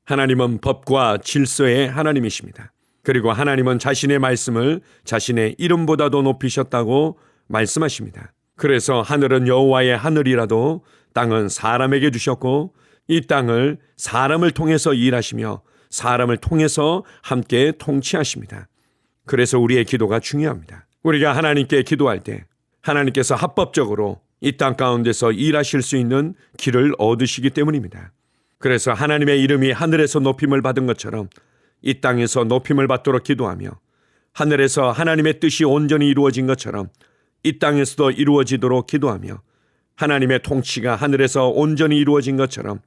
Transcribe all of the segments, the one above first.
하나님은 법과 질서의 하나님이십니다. 그리고 하나님은 자신의 말씀을 자신의 이름보다도 높이셨다고 말씀하십니다. 그래서 하늘은 여호와의 하늘이라도 땅은 사람에게 주셨고 이 땅을 사람을 통해서 일하시며 사람을 통해서 함께 통치하십니다. 그래서 우리의 기도가 중요합니다. 우리가 하나님께 기도할 때 하나님께서 합법적으로 이 땅 가운데서 일하실 수 있는 길을 얻으시기 때문입니다. 그래서 하나님의 이름이 하늘에서 높임을 받은 것처럼 이 땅에서 높임을 받도록 기도하며 하늘에서 하나님의 뜻이 온전히 이루어진 것처럼 이 땅에서도 이루어지도록 기도하며 하나님의 통치가 하늘에서 온전히 이루어진 것처럼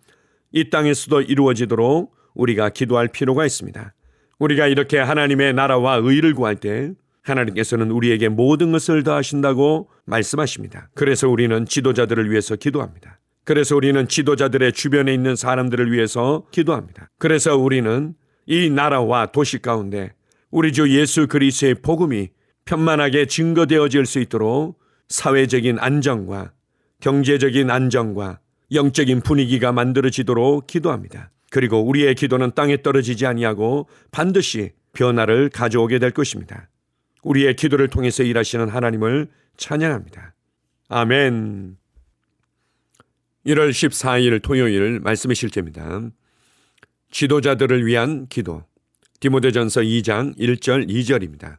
이 땅에서도 이루어지도록 우리가 기도할 필요가 있습니다. 우리가 이렇게 하나님의 나라와 의를 구할 때 하나님께서는 우리에게 모든 것을 더하신다고 말씀하십니다. 그래서 우리는 지도자들을 위해서 기도합니다. 그래서 우리는 지도자들의 주변에 있는 사람들을 위해서 기도합니다. 그래서 우리는 이 나라와 도시 가운데 우리 주 예수 그리스도의 복음이 편만하게 증거되어질 수 있도록 사회적인 안정과 경제적인 안정과 영적인 분위기가 만들어지도록 기도합니다. 그리고 우리의 기도는 땅에 떨어지지 아니하고 반드시 변화를 가져오게 될 것입니다. 우리의 기도를 통해서 일하시는 하나님을 찬양합니다. 아멘. 1월 14일 토요일 말씀의 실제입니다. 지도자들을 위한 기도. 디모데전서 2장 1절 2절입니다.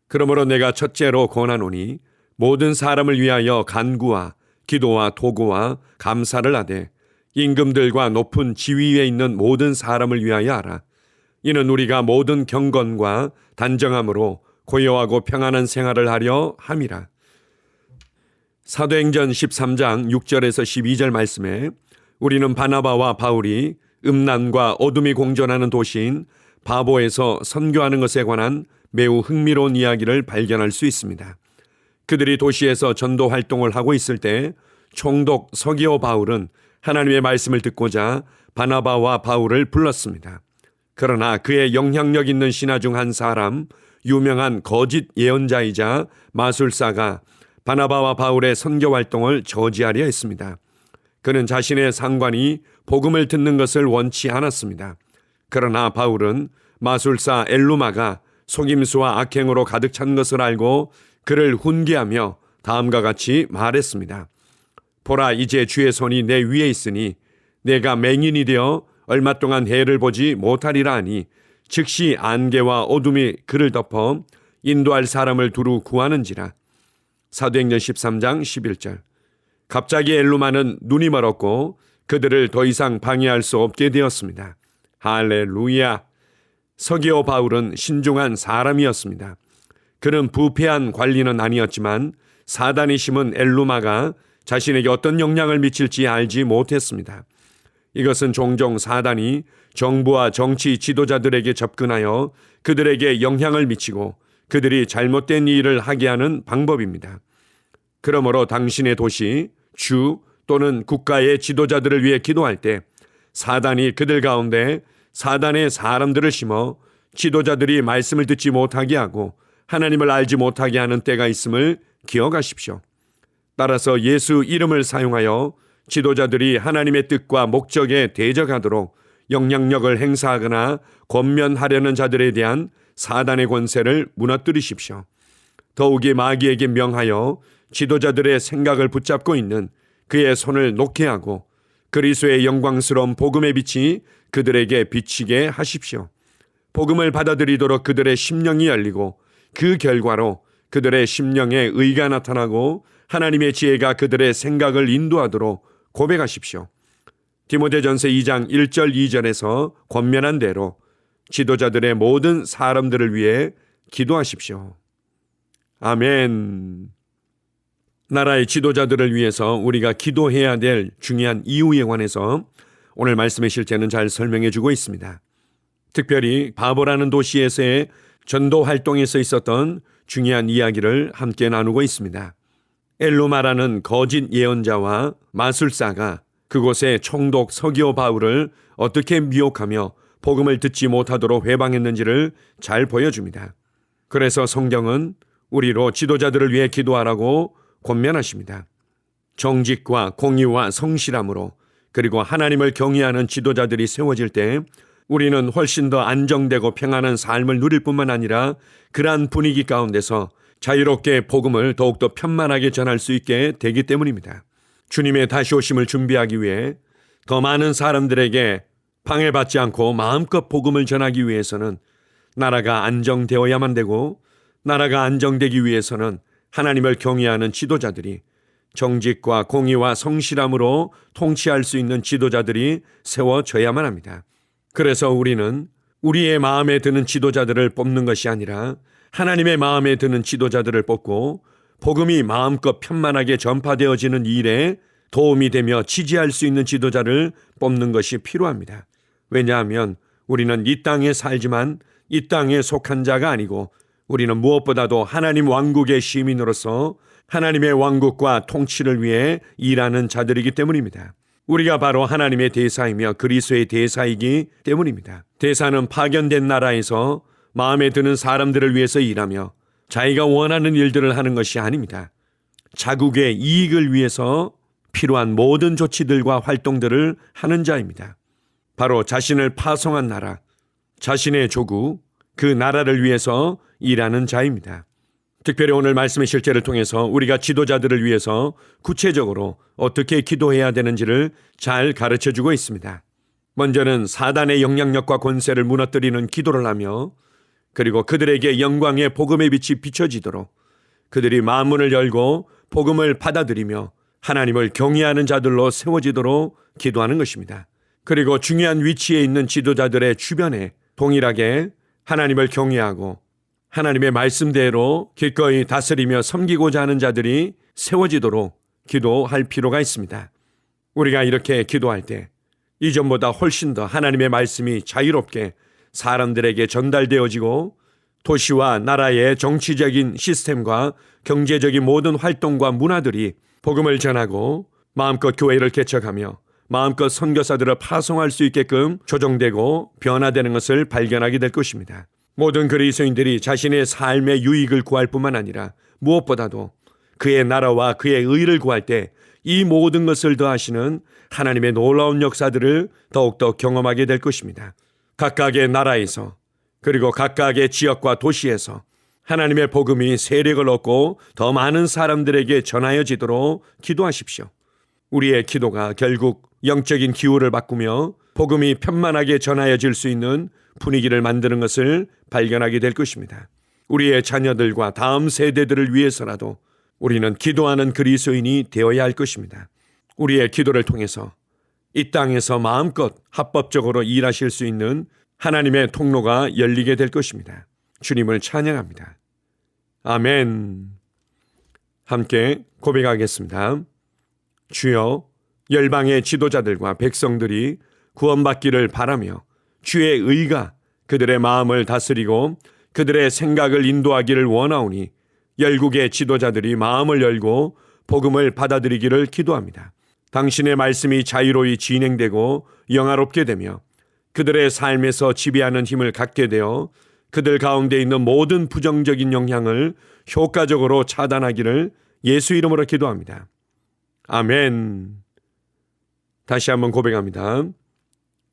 그러므로 내가 첫째로 권하노니 모든 사람을 위하여 간구와 기도와 도구와 감사를 하되 임금들과 높은 지위에 있는 모든 사람을 위하여 하라. 이는 우리가 모든 경건과 단정함으로 고요하고 평안한 생활을 하려 함이라. 사도행전 13장 6절에서 12절 말씀에 우리는 바나바와 바울이 음란과 어둠이 공존하는 도시인 바보에서 선교하는 것에 관한 매우 흥미로운 이야기를 발견할 수 있습니다. 그들이 도시에서 전도 활동을 하고 있을 때 총독 서기오 바울은 하나님의 말씀을 듣고자 바나바와 바울을 불렀습니다. 그러나 그의 영향력 있는 신하 중 한 사람, 유명한 거짓 예언자이자 마술사가 바나바와 바울의 선교 활동을 저지하려 했습니다. 그는 자신의 상관이 복음을 듣는 것을 원치 않았습니다. 그러나 바울은 마술사 엘루마가 속임수와 악행으로 가득 찬 것을 알고 그를 훈계하며 다음과 같이 말했습니다. 보라, 이제 주의 손이 내 위에 있으니 내가 맹인이 되어 얼마 동안 해를 보지 못하리라 하니 즉시 안개와 어둠이 그를 덮어 인도할 사람을 두루 구하는지라. 사도행전 13장 11절. 갑자기 엘루마는 눈이 멀었고 그들을 더 이상 방해할 수 없게 되었습니다. 할렐루야. 서기오 바울은 신중한 사람이었습니다. 그는 부패한 관리는 아니었지만 사단이 심은 엘루마가 자신에게 어떤 영향을 미칠지 알지 못했습니다. 이것은 종종 사단이 정부와 정치 지도자들에게 접근하여 그들에게 영향을 미치고 그들이 잘못된 일을 하게 하는 방법입니다. 그러므로 당신의 도시, 주 또는 국가의 지도자들을 위해 기도할 때 사단이 그들 가운데 사단의 사람들을 심어 지도자들이 말씀을 듣지 못하게 하고 하나님을 알지 못하게 하는 때가 있음을 기억하십시오. 따라서 예수 이름을 사용하여 지도자들이 하나님의 뜻과 목적에 대적하도록 영향력을 행사하거나 권면하려는 자들에 대한 사단의 권세를 무너뜨리십시오. 더욱이 마귀에게 명하여 지도자들의 생각을 붙잡고 있는 그의 손을 놓게 하고 그리스도의 영광스러운 복음의 빛이 그들에게 비치게 하십시오. 복음을 받아들이도록 그들의 심령이 열리고 그 결과로 그들의 심령에 의가 나타나고 하나님의 지혜가 그들의 생각을 인도하도록 고백하십시오. 디모데전서 2장 1절 2절에서 권면한 대로 지도자들의 모든 사람들을 위해 기도하십시오. 아멘. 나라의 지도자들을 위해서 우리가 기도해야 될 중요한 이유에 관해서 오늘 말씀의 실제는 잘 설명해 주고 있습니다. 특별히 바보라는 도시에서의 전도 활동에서 있었던 중요한 이야기를 함께 나누고 있습니다. 엘루마라는 거짓 예언자와 마술사가 그곳의 총독 서기오 바울을 어떻게 미혹하며 복음을 듣지 못하도록 회방했는지를 잘 보여줍니다. 그래서 성경은 우리로 지도자들을 위해 기도하라고 권면하십니다. 정직과 공의와 성실함으로 그리고 하나님을 경외하는 지도자들이 세워질 때 우리는 훨씬 더 안정되고 평안한 삶을 누릴 뿐만 아니라 그러한 분위기 가운데서 자유롭게 복음을 더욱더 편만하게 전할 수 있게 되기 때문입니다. 주님의 다시 오심을 준비하기 위해 더 많은 사람들에게 방해받지 않고 마음껏 복음을 전하기 위해서는 나라가 안정되어야만 되고, 나라가 안정되기 위해서는 하나님을 경외하는 지도자들이, 정직과 공의와 성실함으로 통치할 수 있는 지도자들이 세워져야만 합니다. 그래서 우리는 우리의 마음에 드는 지도자들을 뽑는 것이 아니라 하나님의 마음에 드는 지도자들을 뽑고 복음이 마음껏 편만하게 전파되어지는 일에 도움이 되며 지지할 수 있는 지도자를 뽑는 것이 필요합니다. 왜냐하면 우리는 이 땅에 살지만 이 땅에 속한 자가 아니고 우리는 무엇보다도 하나님 왕국의 시민으로서 하나님의 왕국과 통치를 위해 일하는 자들이기 때문입니다. 우리가 바로 하나님의 대사이며 그리스도의 대사이기 때문입니다. 대사는 파견된 나라에서 마음에 드는 사람들을 위해서 일하며 자기가 원하는 일들을 하는 것이 아닙니다. 자국의 이익을 위해서 필요한 모든 조치들과 활동들을 하는 자입니다. 바로 자신을 파송한 나라, 자신의 조국, 그 나라를 위해서 일하는 자입니다. 특별히 오늘 말씀의 실제를 통해서 우리가 지도자들을 위해서 구체적으로 어떻게 기도해야 되는지를 잘 가르쳐주고 있습니다. 먼저는 사단의 영향력과 권세를 무너뜨리는 기도를 하며, 그리고 그들에게 영광의 복음의 빛이 비춰지도록 그들이 마음문을 열고 복음을 받아들이며 하나님을 경외하는 자들로 세워지도록 기도하는 것입니다. 그리고 중요한 위치에 있는 지도자들의 주변에 동일하게 하나님을 경외하고 하나님의 말씀대로 기꺼이 다스리며 섬기고자 하는 자들이 세워지도록 기도할 필요가 있습니다. 우리가 이렇게 기도할 때 이전보다 훨씬 더 하나님의 말씀이 자유롭게 사람들에게 전달되어지고 도시와 나라의 정치적인 시스템과 경제적인 모든 활동과 문화들이 복음을 전하고 마음껏 교회를 개척하며 마음껏 선교사들을 파송할 수 있게끔 조정되고 변화되는 것을 발견하게 될 것입니다. 모든 그리스도인들이 자신의 삶의 유익을 구할 뿐만 아니라 무엇보다도 그의 나라와 그의 의를 구할 때 이 모든 것을 더하시는 하나님의 놀라운 역사들을 더욱더 경험하게 될 것입니다. 각각의 나라에서 그리고 각각의 지역과 도시에서 하나님의 복음이 세력을 얻고 더 많은 사람들에게 전하여지도록 기도하십시오. 우리의 기도가 결국 영적인 기후를 바꾸며 복음이 편만하게 전하여질 수 있는 분위기를 만드는 것을 발견하게 될 것입니다. 우리의 자녀들과 다음 세대들을 위해서라도 우리는 기도하는 그리스도인이 되어야 할 것입니다. 우리의 기도를 통해서 이 땅에서 마음껏 합법적으로 일하실 수 있는 하나님의 통로가 열리게 될 것입니다. 주님을 찬양합니다. 아멘. 함께 고백하겠습니다. 주여, 열방의 지도자들과 백성들이 구원받기를 바라며 주의 의가 그들의 마음을 다스리고 그들의 생각을 인도하기를 원하오니 열국의 지도자들이 마음을 열고 복음을 받아들이기를 기도합니다. 당신의 말씀이 자유로이 진행되고 영화롭게 되며 그들의 삶에서 지배하는 힘을 갖게 되어 그들 가운데 있는 모든 부정적인 영향을 효과적으로 차단하기를 예수 이름으로 기도합니다. 아멘. 다시 한번 고백합니다.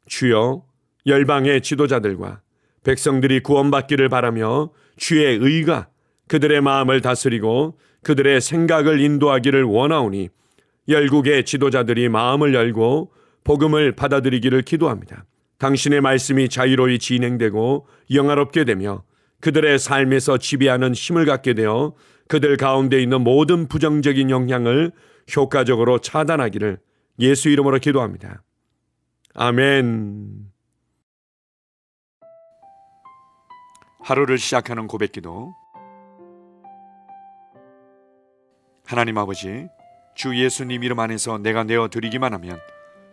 주여, 열방의 지도자들과 백성들이 구원받기를 바라며 주의 의가 그들의 마음을 다스리고 그들의 생각을 인도하기를 원하오니 열국의 지도자들이 마음을 열고 복음을 받아들이기를 기도합니다. 당신의 말씀이 자유로이 진행되고 영화롭게 되며 그들의 삶에서 지배하는 힘을 갖게 되어 그들 가운데 있는 모든 부정적인 영향을 효과적으로 차단하기를 예수 이름으로 기도합니다. 아멘. 하루를 시작하는 고백기도. 하나님 아버지, 주 예수님 이름 안에서 내가 내어드리기만 하면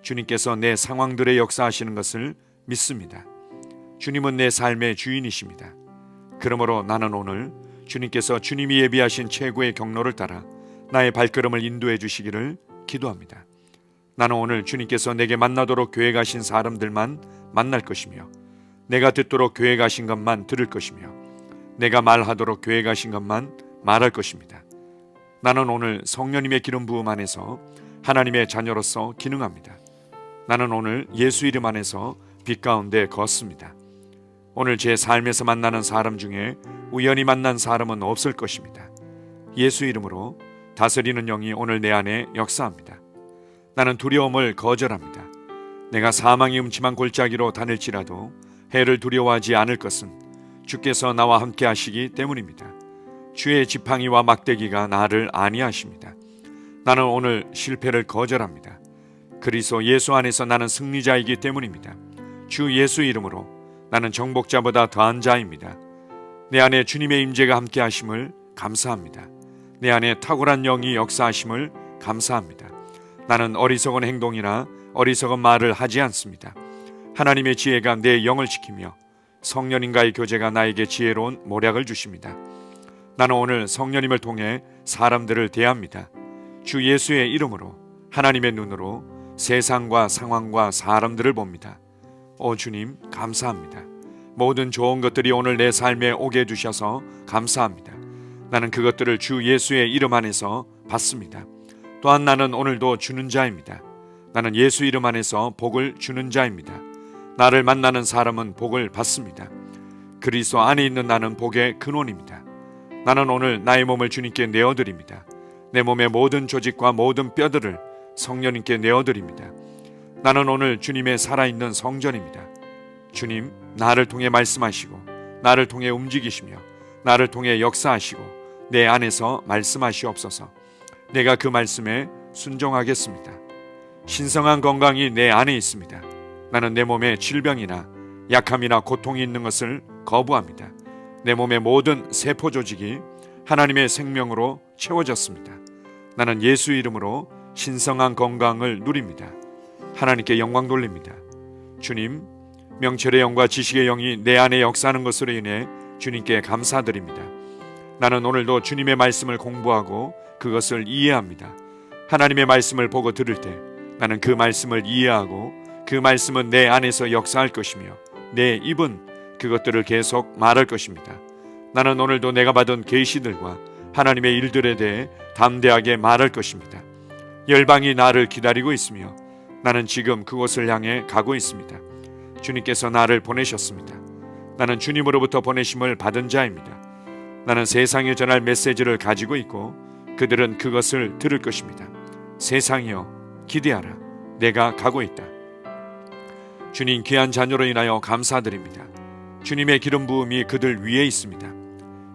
주님께서 내 상황들의 역사하시는 것을 믿습니다. 주님은 내 삶의 주인이십니다. 그러므로 나는 오늘 주님께서 주님이 예비하신 최고의 경로를 따라 나의 발걸음을 인도해 주시기를 기도합니다. 나는 오늘 주님께서 내게 만나도록 교회 가신 사람들만 만날 것이며 내가 듣도록 교회 가신 것만 들을 것이며 내가 말하도록 교회 가신 것만 말할 것입니다. 나는 오늘 성령님의 기름 부음 안에서 하나님의 자녀로서 기능합니다. 나는 오늘 예수 이름 안에서 빛 가운데 걷습니다. 오늘 제 삶에서 만나는 사람 중에 우연히 만난 사람은 없을 것입니다. 예수 이름으로 다스리는 영이 오늘 내 안에 역사합니다. 나는 두려움을 거절합니다. 내가 사망의 음침한 골짜기로 다닐지라도 해를 두려워하지 않을 것은 주께서 나와 함께 하시기 때문입니다. 주의 지팡이와 막대기가 나를 안위하십니다. 나는 오늘 실패를 거절합니다. 그리스도 예수 안에서 나는 승리자이기 때문입니다. 주 예수 이름으로 나는 정복자보다 더한 자입니다. 내 안에 주님의 임재가 함께 하심을 감사합니다. 내 안에 탁월한 영이 역사하심을 감사합니다. 나는 어리석은 행동이나 어리석은 말을 하지 않습니다. 하나님의 지혜가 내 영을 지키며 성령님과의 교제가 나에게 지혜로운 모략을 주십니다. 나는 오늘 성령님을 통해 사람들을 대합니다. 주 예수의 이름으로 하나님의 눈으로 세상과 상황과 사람들을 봅니다. 오 주님 감사합니다. 모든 좋은 것들이 오늘 내 삶에 오게 해주셔서 감사합니다. 나는 그것들을 주 예수의 이름 안에서 받습니다. 또한 나는 오늘도 주는 자입니다. 나는 예수 이름 안에서 복을 주는 자입니다. 나를 만나는 사람은 복을 받습니다. 그리스도 안에 있는 나는 복의 근원입니다. 나는 오늘 나의 몸을 주님께 내어드립니다. 내 몸의 모든 조직과 모든 뼈들을 성령님께 내어드립니다. 나는 오늘 주님의 살아있는 성전입니다. 주님, 나를 통해 말씀하시고 나를 통해 움직이시며 나를 통해 역사하시고 내 안에서 말씀하시옵소서. 내가 그 말씀에 순종하겠습니다. 신성한 건강이 내 안에 있습니다. 나는 내 몸에 질병이나 약함이나 고통이 있는 것을 거부합니다. 내 몸의 모든 세포 조직이 하나님의 생명으로 채워졌습니다. 나는 예수 이름으로 신성한 건강을 누립니다. 하나님께 영광 돌립니다. 주님, 명철의 영과 지식의 영이 내 안에 역사하는 것으로 인해 주님께 감사드립니다. 나는 오늘도 주님의 말씀을 공부하고 그것을 이해합니다. 하나님의 말씀을 보고 들을 때 나는 그 말씀을 이해하고 그 말씀은 내 안에서 역사할 것이며 내 입은 그것들을 계속 말할 것입니다. 나는 오늘도 내가 받은 계시들과 하나님의 일들에 대해 담대하게 말할 것입니다. 열방이 나를 기다리고 있으며 나는 지금 그곳을 향해 가고 있습니다. 주님께서 나를 보내셨습니다. 나는 주님으로부터 보내심을 받은 자입니다. 나는 세상에 전할 메시지를 가지고 있고 그들은 그것을 들을 것입니다. 세상이여 기대하라. 내가 가고 있다. 주님 귀한 자녀로 인하여 감사드립니다. 주님의 기름 부음이 그들 위에 있습니다.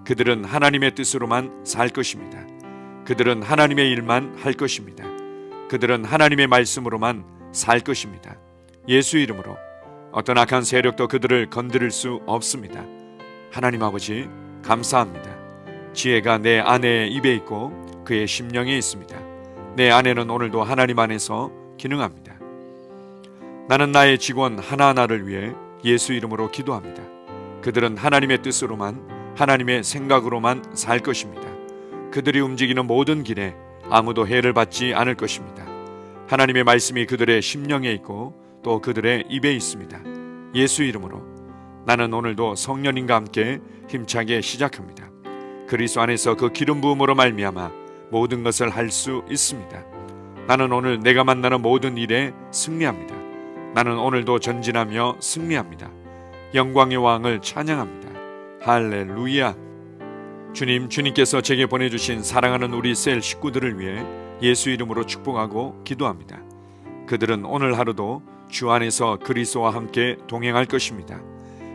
그들은 하나님의 뜻으로만 살 것입니다. 그들은 하나님의 일만 할 것입니다. 그들은 하나님의 말씀으로만 살 것입니다. 예수 이름으로 어떤 악한 세력도 그들을 건드릴 수 없습니다. 하나님 아버지 감사합니다. 지혜가 내 아내의 입에 있고 그의 심령에 있습니다. 내 아내는 오늘도 하나님 안에서 기능합니다. 나는 나의 직원 하나하나를 위해 예수 이름으로 기도합니다. 그들은 하나님의 뜻으로만 하나님의 생각으로만 살 것입니다. 그들이 움직이는 모든 길에 아무도 해를 받지 않을 것입니다. 하나님의 말씀이 그들의 심령에 있고 또 그들의 입에 있습니다. 예수 이름으로 나는 오늘도 성령님과 함께 힘차게 시작합니다. 그리스도 안에서 그 기름 부음으로 말미암아 모든 것을 할 수 있습니다. 나는 오늘 내가 만나는 모든 일에 승리합니다. 나는 오늘도 전진하며 승리합니다. 영광의 왕을 찬양합니다. 할렐루야. 주님께서 제게 보내주신 사랑하는 우리 셀 식구들을 위해 예수 이름으로 축복하고 기도합니다. 그들은 오늘 하루도 주 안에서 그리스도와 함께 동행할 것입니다.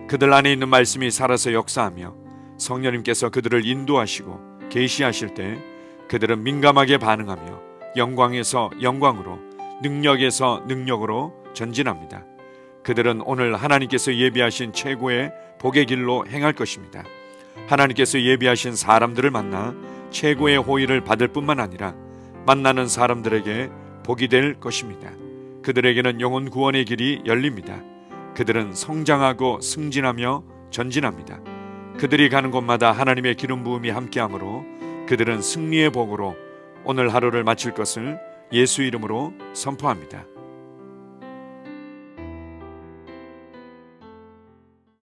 그들 안에 있는 말씀이 살아서 역사하며 성령님께서 그들을 인도하시고 계시하실 때 그들은 민감하게 반응하며 영광에서 영광으로 능력에서 능력으로 전진합니다. 그들은 오늘 하나님께서 예비하신 최고의 복의 길로 행할 것입니다. 하나님께서 예비하신 사람들을 만나 최고의 호의를 받을 뿐만 아니라 만나는 사람들에게 복이 될 것입니다. 그들에게는 영혼 구원의 길이 열립니다. 그들은 성장하고 승진하며 전진합니다. 그들이 가는 곳마다 하나님의 기름 부음이 함께하므로 그들은 승리의 복으로 오늘 하루를 마칠 것을 예수 이름으로 선포합니다.